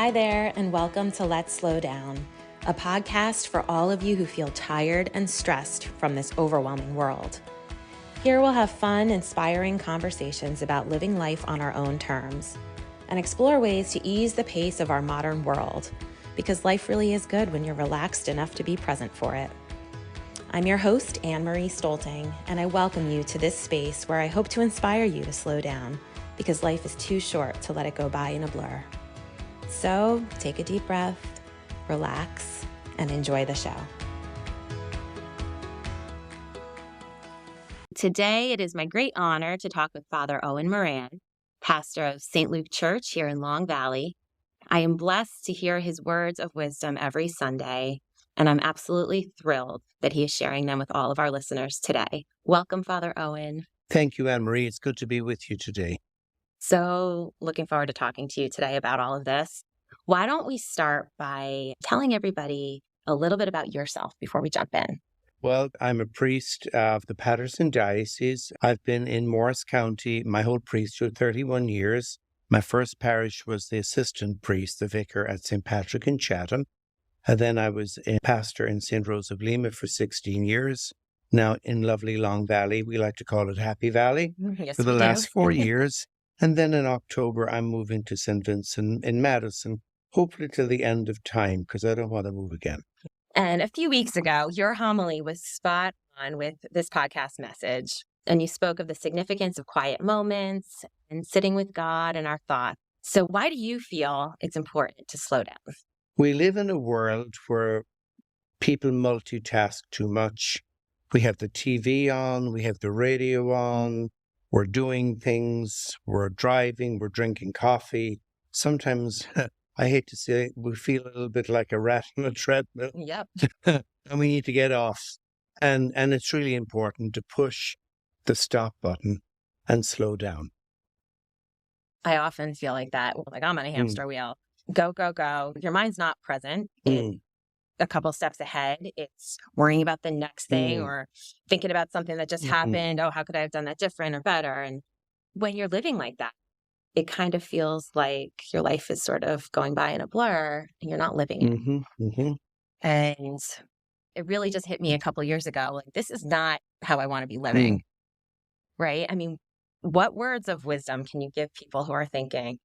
Hi there, and welcome to Let's Slow Down, a podcast for all of you who feel tired and stressed from this overwhelming world. Here we'll have fun, inspiring conversations about living life on our own terms and explore ways to ease the pace of our modern world, because life really is good when you're relaxed enough to be present for it. I'm your host, Anne-Marie Stolting, and I welcome you to this space where I hope to inspire you to slow down, because life is too short to let it go by in a blur. So take a deep breath, relax, and enjoy the show. Today, it is my great honor to talk with Father Owen Moran, pastor of St. Luke Church here in Long Valley. I am blessed to hear his words of wisdom every Sunday, and I'm absolutely thrilled that he is sharing them with all of our listeners today. Welcome, Father Owen. Thank you, Anne-Marie. It's good to be with you today. So looking forward to talking to you today about all of this. Why don't we start by telling everybody a little bit about yourself before we jump in? Well, I'm a priest of the Paterson Diocese. I've been in Morris County my whole priesthood, 31 years. My first parish was the assistant priest, the vicar at St. Patrick in Chatham. And then I was a pastor in St. Rose of Lima for 16 years. Now in lovely Long Valley, we like to call it Happy Valley, Yes, for the we last do. 4 years. And then in October, I'm moving to St. Vincent in Madison, hopefully till the end of time, because I don't want to move again. And a few weeks ago, your homily was spot on with this podcast message. And you spoke of the significance of quiet moments and sitting with God and our thoughts. So why do you feel it's important to slow down? We live in a world where people multitask too much. We have the TV on, we have the radio on, we're doing things, we're driving, we're drinking coffee. Sometimes, I hate to say it, we feel a little bit like a rat on a treadmill. Yep. And we need to get off. And it's really important to push the stop button and slow down. I often feel like that. Like I'm on a hamster wheel. Go, go, go. Your mind's not present. It's a couple steps ahead. It's worrying about the next thing or thinking about something that just happened. Oh, how could I have done that different or better? And when you're living like that, it kind of feels like your life is sort of going by in a blur and you're not living it. And it really just hit me a couple years ago. Like, this is not how I want to be living. Right? I mean, what words of wisdom can you give people who are thinking,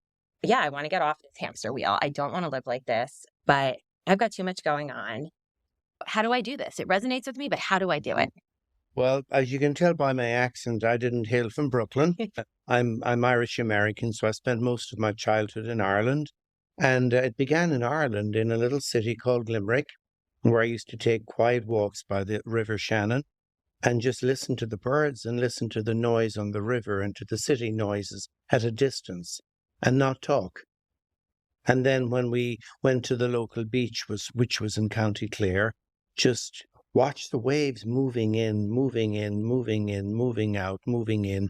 yeah, I want to get off this hamster wheel. I don't want to live like this, but I've got too much going on. How do I do this? It resonates with me, but how do I do it? Well, as you can tell by my accent, I didn't hail from Brooklyn. I'm Irish American, so I spent most of my childhood in Ireland. And it began in Ireland in a little city called Limerick, where I used to take quiet walks by the River Shannon and just listen to the birds and listen to the noise on the river and to the city noises at a distance and not talk. And then when we went to the local beach, which was in County Clare, just watch the waves moving in, moving in, moving in, moving out, moving in,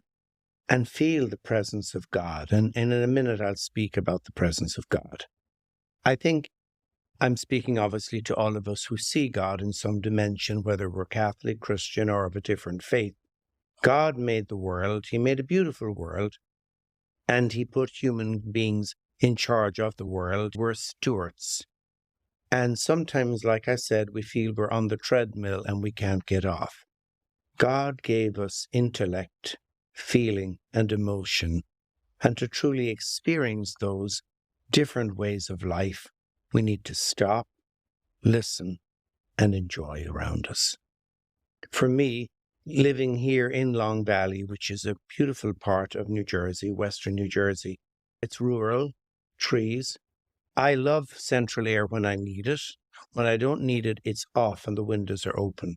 and feel the presence of God. And in a minute, I'll speak about the presence of God. I think I'm speaking obviously to all of us who see God in some dimension, whether we're Catholic, Christian, or of a different faith. God made the world. He made a beautiful world, and he put human beings in charge of the world. We're stewards. And sometimes, like I said, we feel we're on the treadmill and we can't get off. God gave us intellect, feeling, and emotion. And to truly experience those different ways of life, we need to stop, listen, and enjoy around us. For me, living here in Long Valley, which is a beautiful part of New Jersey, Western New Jersey, it's rural, trees. I love central air when I need it. When I don't need it, it's off and the windows are open.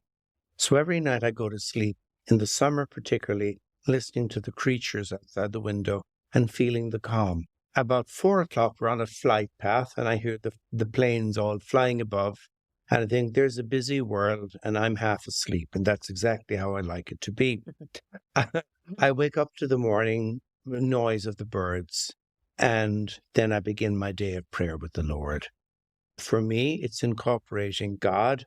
So every night I go to sleep, in the summer particularly, listening to the creatures outside the window and feeling the calm. About 4 o'clock, we're on a flight path and I hear the planes all flying above. And I think there's a busy world and I'm half asleep. And that's exactly how I like it to be. I wake up to the morning noise of the birds. And then I begin my day of prayer with the Lord. For me, it's incorporating God,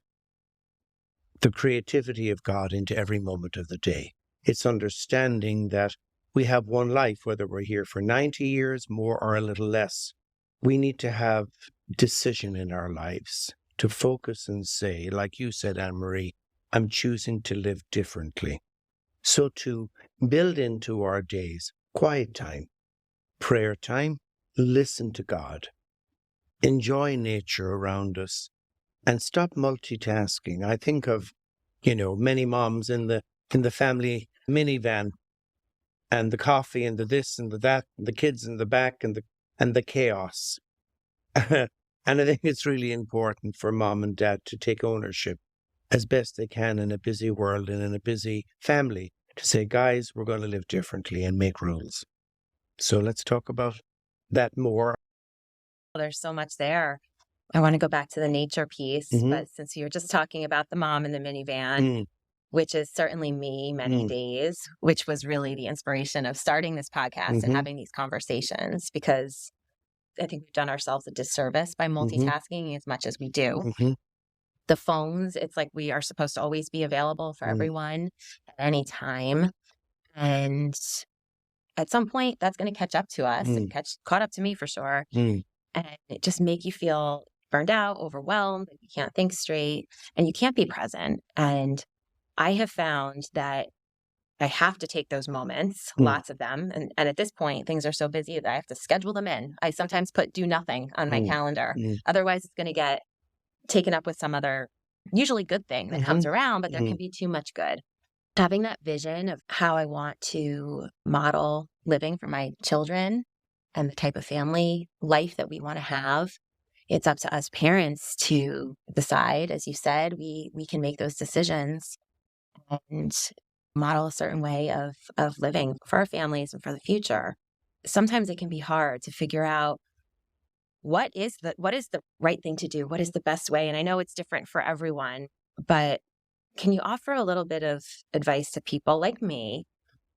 the creativity of God into every moment of the day. It's understanding that we have one life, whether we're here for 90 years, more or a little less. we need to have decision in our lives to focus and say, like you said, Anne-Marie, I'm choosing to live differently. So to build into our days quiet time, prayer time, listen to God, enjoy nature around us, and stop multitasking. I think of, many moms in the family minivan, and the coffee and the this and the that, and the kids in the back, and the chaos. And I think it's really important for mom and dad to take ownership as best they can in a busy world and in a busy family to say, guys, we're going to live differently and make rules. So let's talk about that more. There's so much there. I want to go back to the nature piece, but since you were just talking about the mom in the minivan, which is certainly me many days, which was really the inspiration of starting this podcast and having these conversations, because I think we've done ourselves a disservice by multitasking as much as we do. The phones, it's like we are supposed to always be available for everyone at any time. And at some point, that's going to catch up to us and caught up to me for sure. And it just make you feel burned out, overwhelmed, like you can't think straight and you can't be present. And I have found that I have to take those moments, lots of them. And at this point, things are so busy that I have to schedule them in. I sometimes put do nothing on my calendar. Otherwise, it's going to get taken up with some other usually good thing that comes around, but there can be too much good. Having that vision of how I want to model living for my children and the type of family life that we want to have, it's up to us parents to decide. As you said, we can make those decisions and model a certain way of living for our families and for the future. Sometimes it can be hard to figure out what is the right thing to do? What is the best way? And I know it's different for everyone, but can you offer a little bit of advice to people like me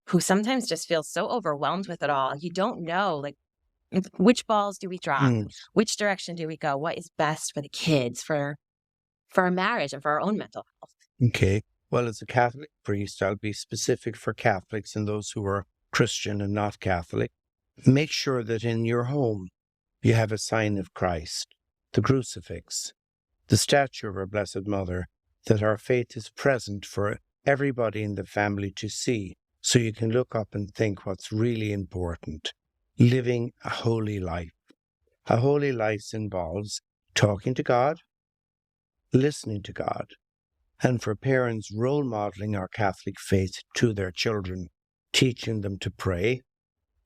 who sometimes just feel so overwhelmed with it all? You don't know, like, which balls do we drop? Which direction do we go? What is best for the kids, for our marriage and for our own mental health? Okay. Well, as a Catholic priest, I'll be specific for Catholics and those who are Christian and not Catholic. Make sure that in your home you have a sign of Christ, the crucifix, the statue of our Blessed Mother, that our faith is present for everybody in the family to see, so you can look up and think what's really important. Living a holy life. A holy life involves talking to God, listening to God, and for parents, role modeling our Catholic faith to their children, teaching them to pray,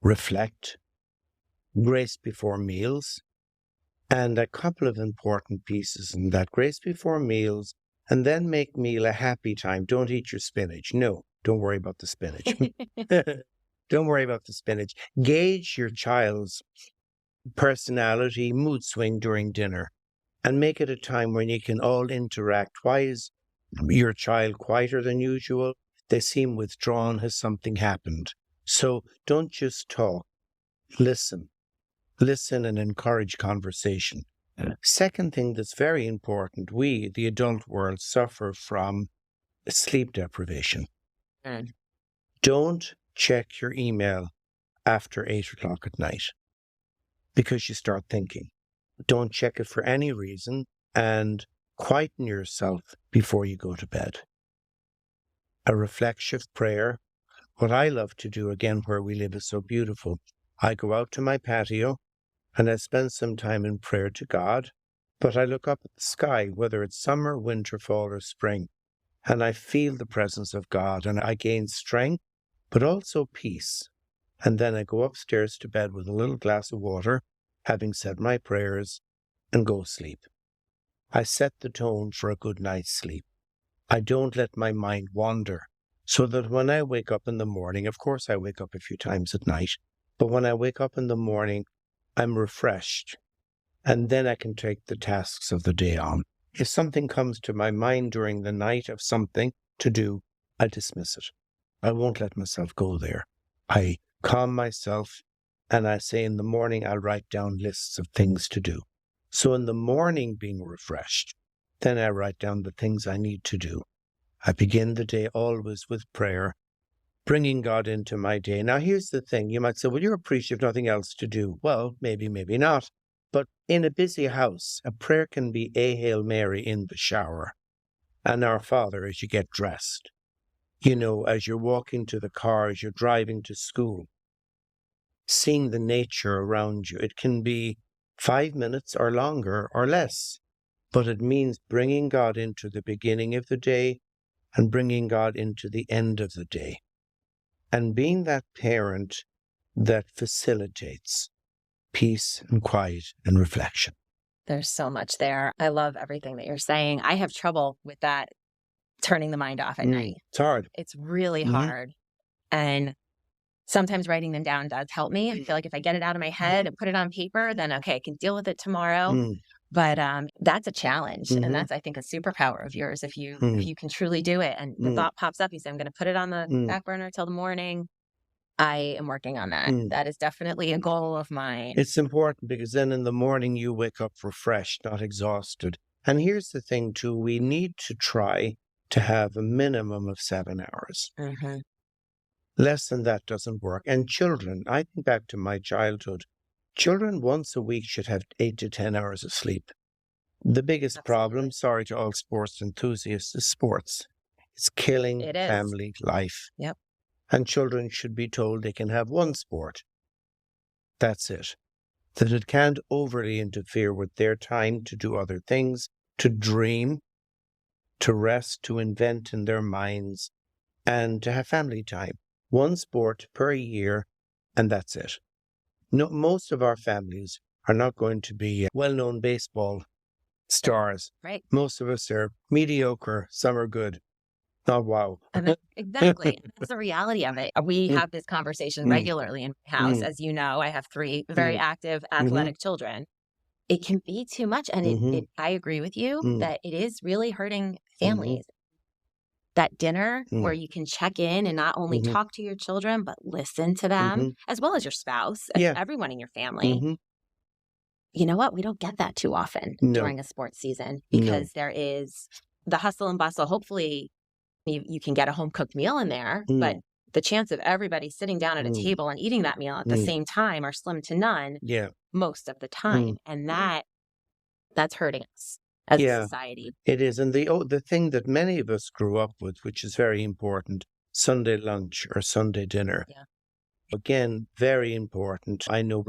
reflect, grace before meals, and a couple of important pieces in that: grace before meals, and then make meal a happy time. Don't eat your spinach. No, don't worry about the spinach. Don't worry about the spinach. Gauge your child's personality, mood swing during dinner, and make it a time when you can all interact. Why is your child quieter than usual? They seem withdrawn. Has something happened? So don't just talk. Listen. Listen and encourage conversation. Second thing that's very important, we, the adult world, suffer from sleep deprivation. Don't check your email after 8 o'clock at night because you start thinking. Don't check it for any reason, and quieten yourself before you go to bed. A reflexive prayer. What I love to do, again, where we live is so beautiful. I go out to my patio and I spend some time in prayer to God, but I look up at the sky, whether it's summer, winter, fall, or spring, and I feel the presence of God, and I gain strength, but also peace. And then I go upstairs to bed with a little glass of water, having said my prayers, and go sleep. I set the tone for a good night's sleep. I don't let my mind wander, so that when I wake up in the morning, of course I wake up a few times at night, but when I wake up in the morning, I'm refreshed, and then I can take the tasks of the day on. If something comes to my mind during the night of something to do, I dismiss it. I won't let myself go there. I calm myself, and I say in the morning I'll write down lists of things to do. So in the morning, being refreshed, then I write down the things I need to do. I begin the day always with prayer, bringing God into my day. Now, here's the thing. You might say, well, you're a priest, you have nothing else to do. Well, maybe, maybe not. But in a busy house, a prayer can be a Hail Mary in the shower and Our Father as you get dressed. As you're walking to the car, as you're driving to school, seeing the nature around you. It can be 5 minutes or longer or less, but it means bringing God into the beginning of the day and bringing God into the end of the day, and being that parent that facilitates peace and quiet and reflection. There's so much there. I love everything that you're saying. I have trouble with that, turning the mind off at night. It's hard. It's really hard. And sometimes writing them down does help me. I feel like if I get it out of my head and put it on paper, then okay, I can deal with it tomorrow. But that's a challenge. And that's, I think, a superpower of yours. If you can truly do it and the thought pops up, you say, I'm going to put it on the back burner till the morning. I am working on that. That is definitely a goal of mine. It's important because then in the morning you wake up refreshed, not exhausted. And here's the thing too, we need to try to have a minimum of 7 hours. Less than that doesn't work. And children, I think back to my childhood, children once a week should have 8 to 10 hours of sleep. The biggest problem, sorry to all sports enthusiasts, is sports. It's killing family life. Yep. And children should be told they can have one sport. That's it. That it can't overly interfere with their time to do other things, to dream, to rest, to invent in their minds, and to have family time. One sport per year, and that's it. No, most of our families are not going to be well-known baseball stars. Right. Most of us are mediocre, some are good. Oh, wow. Exactly. That's the reality of it. We have this conversation regularly in my house. As you know, I have 3 very active, athletic children. It can be too much. And I agree with you that it is really hurting families. That dinner where you can check in and not only talk to your children, but listen to them, as well as your spouse and everyone in your family. You know what? We don't get that too often during a sports season because there is the hustle and bustle. Hopefully, you can get a home-cooked meal in there, but the chance of everybody sitting down at a table and eating that meal at the same time are slim to none most of the time. And that's hurting us as a society. It is. And the thing that many of us grew up with, which is very important, Sunday lunch or Sunday dinner. Again, very important. I know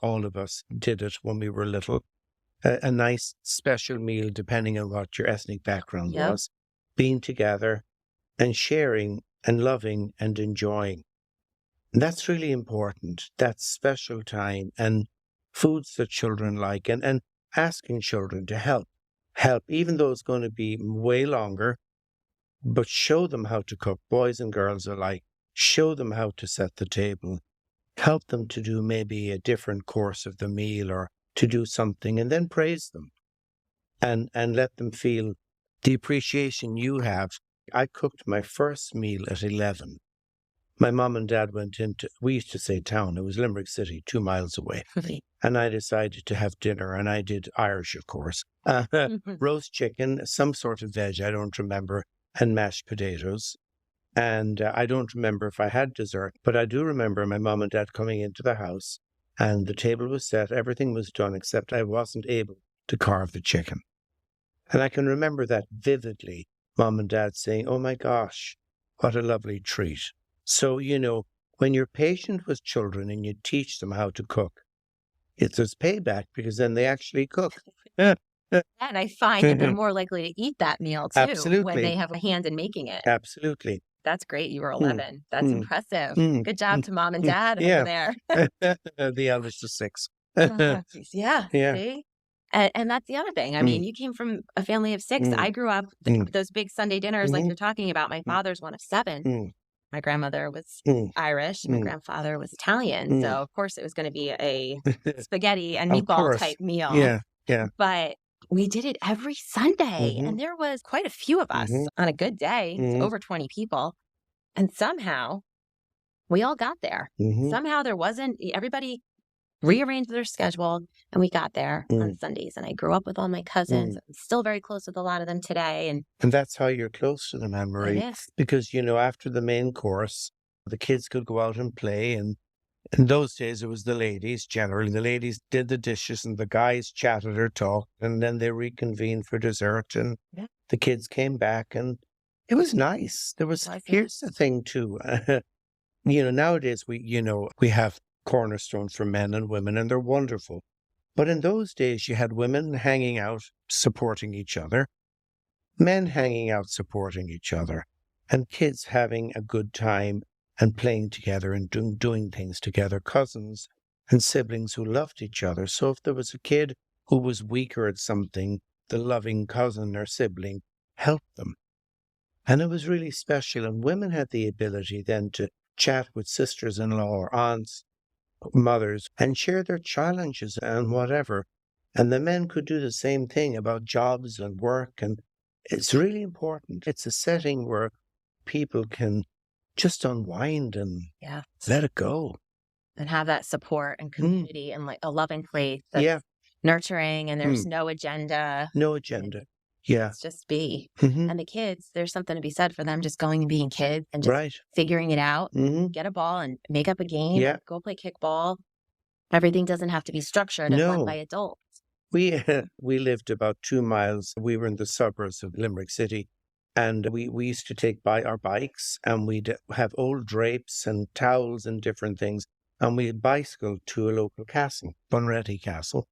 all of us did it when we were little. A nice special meal, depending on what your ethnic background was. Being together and sharing and loving and enjoying. And that's really important. That's special time and foods that children like and asking children to help, even though it's going to be way longer, but show them how to cook, boys and girls alike. Show them how to set the table. Help them to do maybe a different course of the meal or to do something and then praise them and let them feel the appreciation you have. I cooked my first meal at 11. My mom and dad went we used to say town, it was Limerick City, 2 miles away. And I decided to have dinner, and I did Irish, of course. Roast chicken, some sort of veg, I don't remember, and mashed potatoes. And I don't remember if I had dessert, but I do remember my mom and dad coming into the house, and the table was set, everything was done, except I wasn't able to carve the chicken. And I can remember that vividly. Mom and dad saying, oh my gosh, what a lovely treat. So, when you're patient with children and you teach them how to cook, there's payback because then they actually cook. And I find that they're more likely to eat that meal too. Absolutely. When they have a hand in making it. Absolutely. That's great. You were 11. That's impressive. Good job to mom and dad over there. The eldest is 6. Yeah. See? And that's the other thing. I mean, you came from a family of 6. I grew up, those big Sunday dinners like you're talking about. My father's one of 7. My grandmother was Irish. My grandfather was Italian. So, of course, it was going to be a spaghetti and meatball type meal. Yeah. But we did it every Sunday. And there was quite a few of us on a good day, over 20 people. And somehow we all got there. Somehow there wasn't, everybody rearranged their schedule, and we got there on Sundays. And I grew up with all my cousins. I'm still very close with a lot of them today. And that's how you're close to them, Anne-Marie. It is. Because, after the main course, the kids could go out and play, and In those days, it was the ladies. Generally, the ladies did the dishes and the guys chatted or talked, and then they reconvened for dessert, and Yeah. the kids came back, and it was nice. Here's the thing too. Nowadays we have cornerstones for men and women, and they're wonderful. But in those days, you had women hanging out, supporting each other, men hanging out, supporting each other, and kids having a good time and playing together and doing things together, cousins and siblings who loved each other. So if there was a kid who was weaker at something, the loving cousin or sibling helped them. And it was really special. And women had the ability then to chat with sisters-in-law or aunts, mothers, and share their challenges and whatever. And the men could do the same thing about jobs and work. And it's really important. It's a setting where people can just unwind and Yeah. let it go. And have that support and community and like a loving place that's Yeah. nurturing, and there's no agenda. No agenda. Yeah. It's just be. Mhm. And the kids, there's something to be said for them just going and being kids and just Right. figuring it out. Mhm. Get a ball and make up a game. Yeah. Go play kickball. Everything doesn't have to be structured and run No. by adults. We lived about 2 miles. We were in the suburbs of Limerick City, and we used to take by our bikes, and we'd have old drapes and towels and different things, and we'd bicycle to a local castle, Bunratty Castle,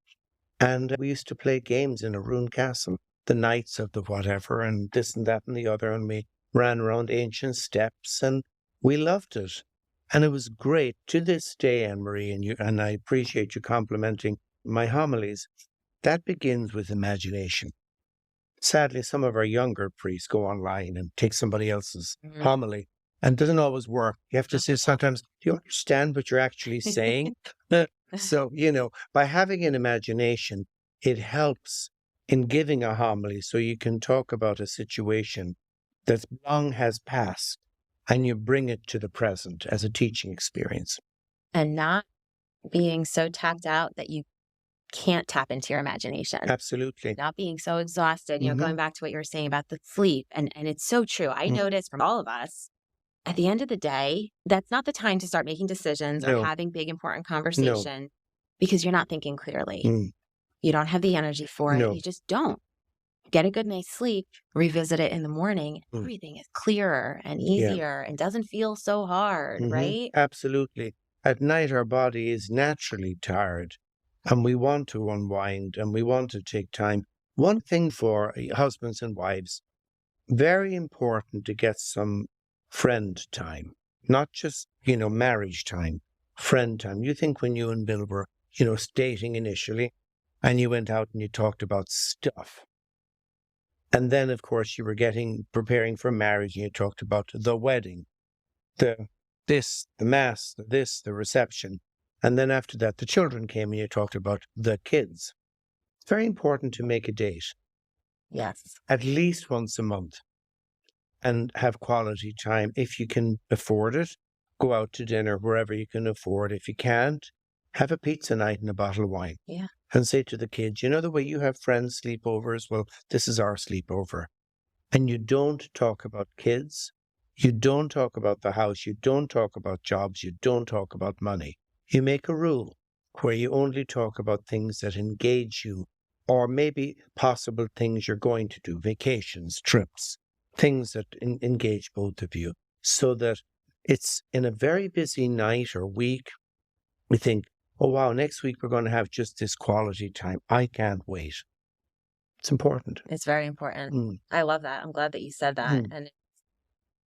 and we used to play games in a ruined castle, the knights of the whatever, and this and that and the other, and we ran around ancient steps, and we loved it. And it was great. To this day, Anne-Marie, and I appreciate you complimenting my homilies, that begins with imagination. Sadly, some of our younger priests go online and take somebody else's homily, and it doesn't always work. You have to say sometimes, do you understand what you're actually saying? So, by having an imagination, it helps in giving a homily so you can talk about a situation that long has passed and you bring it to the present as a teaching experience. And not being so tapped out that you can't tap into your imagination. Absolutely. Not being so exhausted, going back to what you were saying about the sleep. And it's so true. I noticed from all of us, at the end of the day, that's not the time to start making decisions or having big, important conversation because you're not thinking clearly. You don't have the energy for it. You just don't. Get a good night's sleep, revisit it in the morning. Everything is clearer and easier and doesn't feel so hard, right? Absolutely. At night, our body is naturally tired and we want to unwind and we want to take time. One thing for husbands and wives, very important to get some friend time, not just, marriage time, friend time. You think when you and Bill were, dating initially and you went out and you talked about stuff. And then, of course, you were preparing for marriage and you talked about the wedding, the mass, the reception. And then after that, the children came and you talked about the kids. It's very important to make a date. Yes. At least once a month and have quality time. If you can afford it, go out to dinner wherever you can afford. If you can't, have a pizza night and a bottle of wine. Yeah. And say to the kids, the way you have friends sleepovers, well, this is our sleepover. And you don't talk about kids. You don't talk about the house. You don't talk about jobs. You don't talk about money. You make a rule where you only talk about things that engage you or maybe possible things you're going to do, vacations, trips, things that engage both of you, so that it's in a very busy night or week, we think, oh, wow, next week we're going to have just this quality time. I can't wait. It's important. It's very important. I love that. I'm glad that you said that. And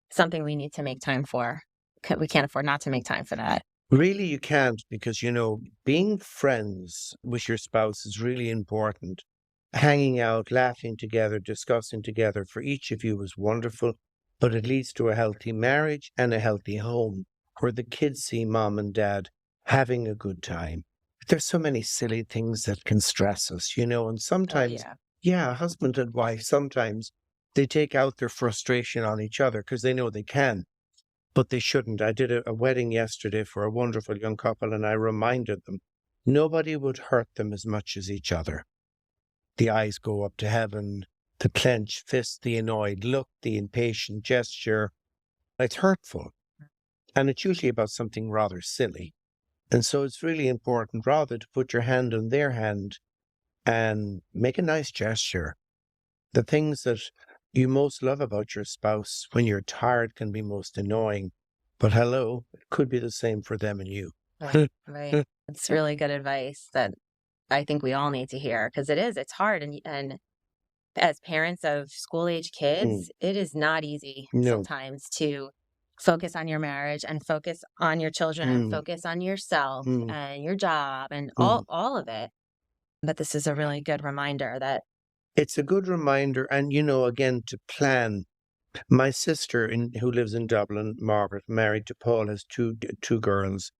it's something we need to make time for. We can't afford not to make time for that. Really, you can't, because, being friends with your spouse is really important. Hanging out, laughing together, discussing together for each of you is wonderful, but it leads to a healthy marriage and a healthy home where the kids see mom and dad having a good time. There's so many silly things that can stress us, and sometimes, husband and wife, sometimes they take out their frustration on each other because they know they can. But they shouldn't. I did a wedding yesterday for a wonderful young couple, and I reminded them, nobody would hurt them as much as each other. The eyes go up to heaven, the clenched fist, the annoyed look, the impatient gesture. It's hurtful. And it's usually about something rather silly. And so it's really important rather to put your hand on their hand and make a nice gesture. The things that you most love about your spouse when you're tired can be most annoying. But hello, it could be the same for them and you. Right. Right. It's really good advice that I think we all need to hear because it's hard. And as parents of school age kids, it is not easy No. sometimes to focus on your marriage and focus on your children and focus on yourself and your job and all of it. But this is a really good reminder that it's a good reminder. And, again, to plan. My sister who lives in Dublin, Margaret, married to Paul, has two girls.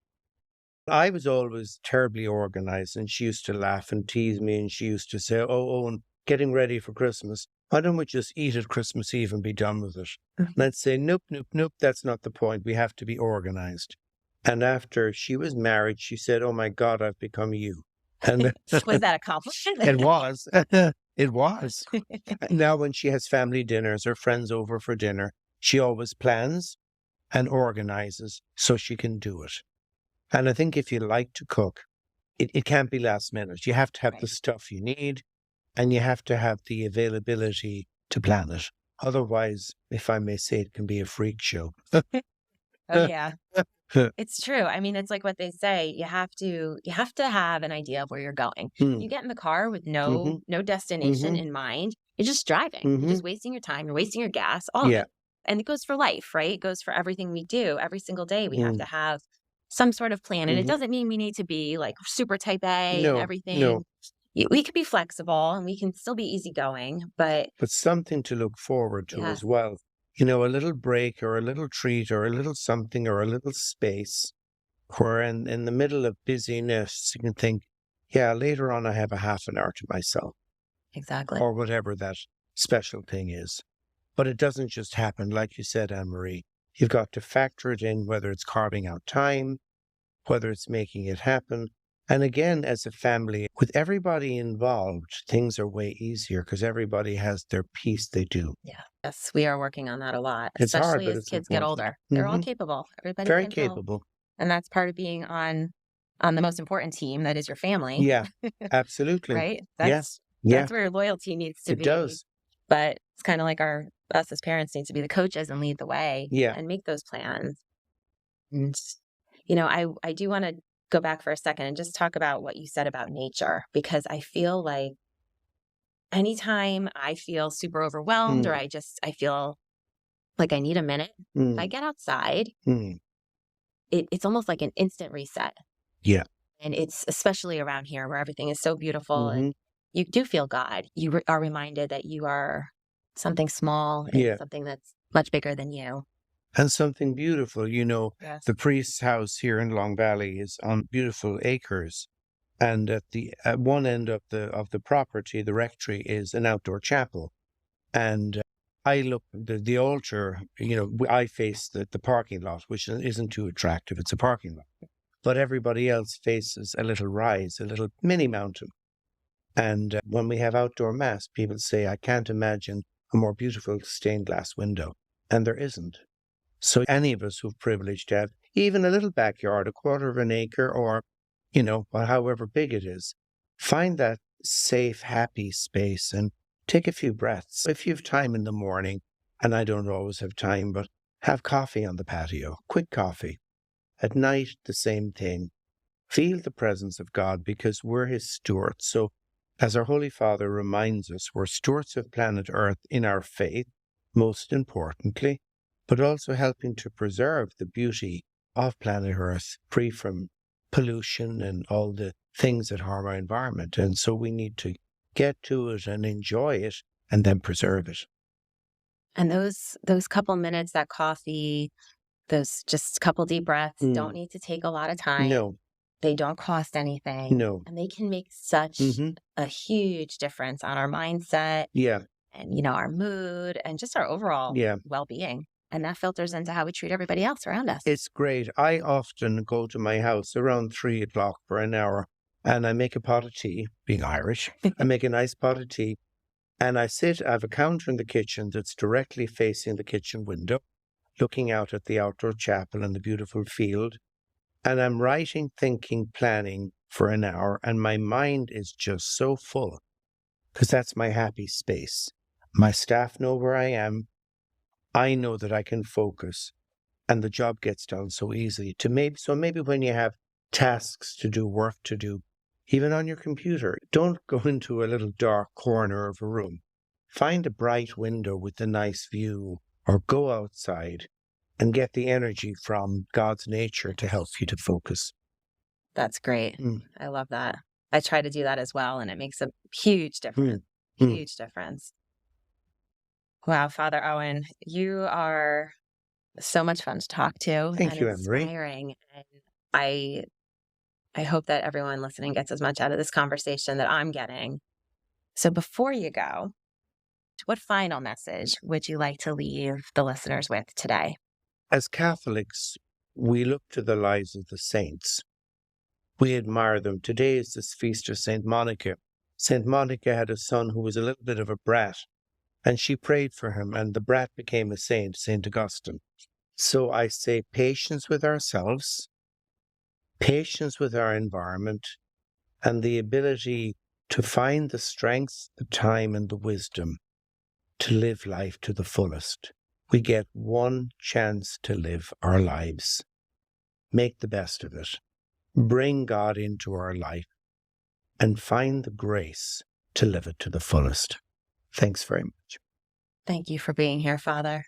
I was always terribly organized, and she used to laugh and tease me, and she used to say, "Oh, Owen, getting ready for Christmas. Why don't we just eat at Christmas Eve and be done with it?" And I'd say, "Nope, nope, nope, that's not the point. We have to be organized." And after she was married, she said, "Oh my God, I've become you." And was that a compliment? it was. It was. Now when she has family dinners or friends over for dinner, she always plans and organizes so she can do it. And I think if you like to cook, it can't be last minute. You have to have the stuff you need, and you have to have the availability to plan it. Otherwise, if I may say, it can be a freak show. Oh yeah. It's true. I mean, it's like what they say, you have to have an idea of where you're going. You get in the car with no destination in mind, you're just driving. You're just wasting your time, you're wasting your gas, all of it. And it goes for life, right? It goes for everything we do. Every single day we have to have some sort of plan. And it doesn't mean we need to be like super type A and everything. No. We could be flexible and we can still be easygoing, but something to look forward to as well. A little break or a little treat or a little something or a little space where in the middle of busyness, you can think, yeah, later on I have a half an hour to myself. Exactly. Or whatever that special thing is. But it doesn't just happen, like you said, Anne-Marie. You've got to factor it in, whether it's carving out time, whether it's making it happen. And again, as a family, with everybody involved, things are way easier because everybody has their piece they do. Yeah. Yes, we are working on that a lot, It's hard, especially but as it's kids get older. They're all capable. Everybody's very capable. And that's part of being on the most important team, that is your family. Yeah, absolutely. Right? That's where your loyalty needs to be. It does. But it's kind of like us as parents need to be the coaches and lead the way and make those plans. And, I do want to go back for a second and just talk about what you said about nature, because I feel like anytime I feel super overwhelmed or I feel like I need a minute, if I get outside, it's almost like an instant reset. Yeah. And it's especially around here where everything is so beautiful and you do feel God. You are reminded that you are something small and something that's much bigger than you. And something beautiful. The priest's house here in Long Valley is on beautiful acres. And at one end of the property, the rectory, is an outdoor chapel. And I look at the altar, I face the parking lot, which isn't too attractive. It's a parking lot. But everybody else faces a little rise, a little mini mountain. And when we have outdoor mass, people say, I can't imagine a more beautiful stained glass window. And there isn't. So any of us who've privileged to have even a little backyard, a quarter of an acre, or, however big it is, find that safe, happy space and take a few breaths. If you have time in the morning, and I don't always have time, but have coffee on the patio, quick coffee. At night, the same thing. Feel the presence of God because we're his stewards. So as our Holy Father reminds us, we're stewards of planet Earth in our faith, most importantly, but also helping to preserve the beauty of planet Earth, free from pollution and all the things that harm our environment. And so we need to get to it and enjoy it and then preserve it. And those couple minutes, that coffee, those just couple deep breaths don't need to take a lot of time. No. They don't cost anything. No. And they can make such a huge difference on our mindset. Yeah. And, our mood and just our overall well-being. And that filters into how we treat everybody else around us. It's great. I often go to my house around 3:00 for an hour and I make a pot of tea, being Irish. I make a nice pot of tea and I have a counter in the kitchen that's directly facing the kitchen window, looking out at the outdoor chapel and the beautiful field. and I'm writing, thinking, planning for an hour, and my mind is just so full because that's my happy space. My staff know where I am. I know that I can focus, and the job gets done so easily. So maybe when you have tasks to do, work to do, even on your computer, don't go into a little dark corner of a room. Find a bright window with a nice view, or go outside and get the energy from God's nature to help you to focus. That's great. I love that. I try to do that as well, and it makes a huge difference. Huge difference. Wow, Father Owen, you are so much fun to talk to. Thank you, inspiring. And I hope that everyone listening gets as much out of this conversation that I'm getting. So before you go, what final message would you like to leave the listeners with today? As Catholics, we look to the lives of the saints. We admire them. Today is this feast of St. Monica. St. Monica had a son who was a little bit of a brat, and she prayed for him, and the brat became a saint, St. Augustine. So I say patience with ourselves, patience with our environment, and the ability to find the strength, the time, and the wisdom to live life to the fullest. We get one chance to live our lives. Make the best of it. Bring God into our life and find the grace to live it to the fullest. Thanks very much. Thank you for being here, Father.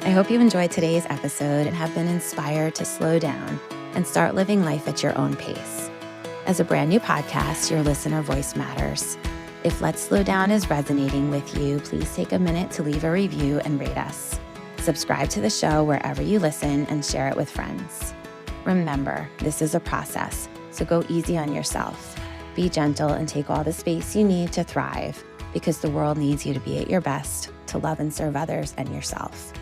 I hope you enjoyed today's episode and have been inspired to slow down and start living life at your own pace. As a brand new podcast, your listener voice matters. If Let's Slow Down is resonating with you, please take a minute to leave a review and rate us. Subscribe to the show wherever you listen and share it with friends. Remember, this is a process, so go easy on yourself. Be gentle and take all the space you need to thrive, because the world needs you to be at your best, to love and serve others and yourself.